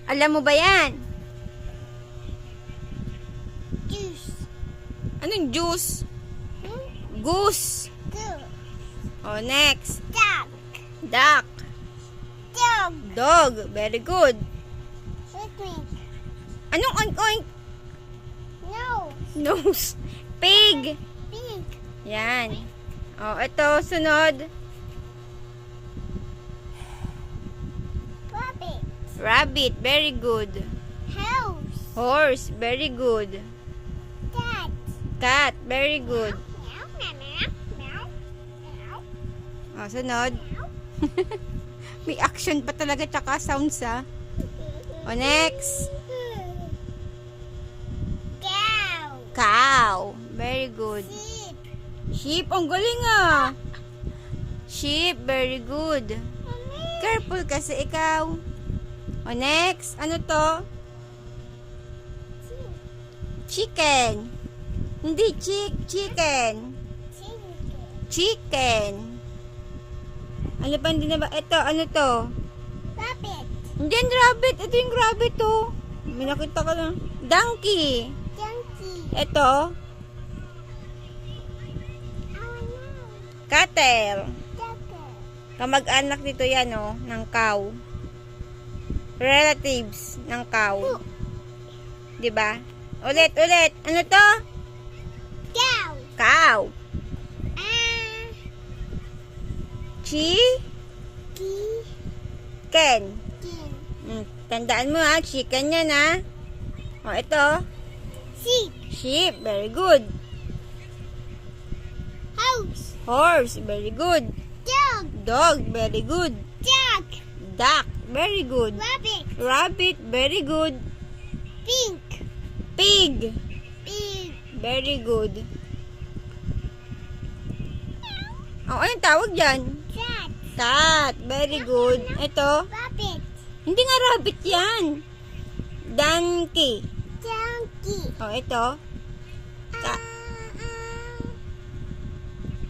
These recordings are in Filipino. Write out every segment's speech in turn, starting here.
Alam mo ba yan? Juice. Anong juice? Hmm? Goose. Goose. Oh, next. Duck. Duck. Dog. Dog. Very good. Oink. Anong oink-oink? No. Nose. Pig. Pig. Yan. Oh, ito. Sunod. Rabbit. Rabbit. Very good. House. Horse. Very good. Cat. Cat. Very good. Meow. Meow. Meow. Meow. Oh, sunod. Meow. May action pa talaga tsaka sounds ah. Oh, next. Cow. Cow. Very good. Sheep. Sheep. Ang galing ah. Sheep. Very good. Careful kasi ikaw. Oh, next. Ano to? Chicken. Hindi chicken. Chicken. Ano pa hindi na ba? Ito, ano to? Rabbit. Hindi yan rabbit. Ito yung rabbit oh. May nakita ka lang. Donkey. Donkey. Ito. Oh no. Cattle. Ducker. Kamag-anak dito yan oh, ng cow. Relatives ng cow. 'Di ba? Ulit. Ano to? Cow. Cow. Key. Chicken. King. Tandaan mo ha, chicken yan ha. O, ito. Sheep. Sheep, very good. House. Horse, very good. Dog. Dog, very good. Duck. Duck, very good. Rabbit. Rabbit, very good. Pink. Pig, Pig. very good. O, anong tawag dyan? Cat. Cat, very good. Ito, Rabbit. hindi nga rabbit yan. Donkey. Donkey. O, ito.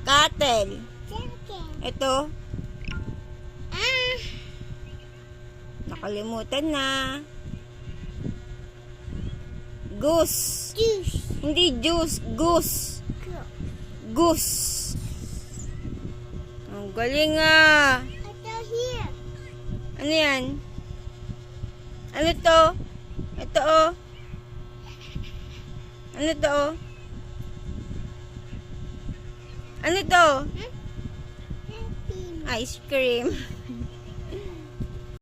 Cattle. Chicken. Ito. Nakalimutan na. Goose. Juice. Hindi juice. Goose. Goose. Ang galing ah. Ito here. Ano yan? Ano to? Ito oh. Ano to oh? Ano to? Happy. Ice cream.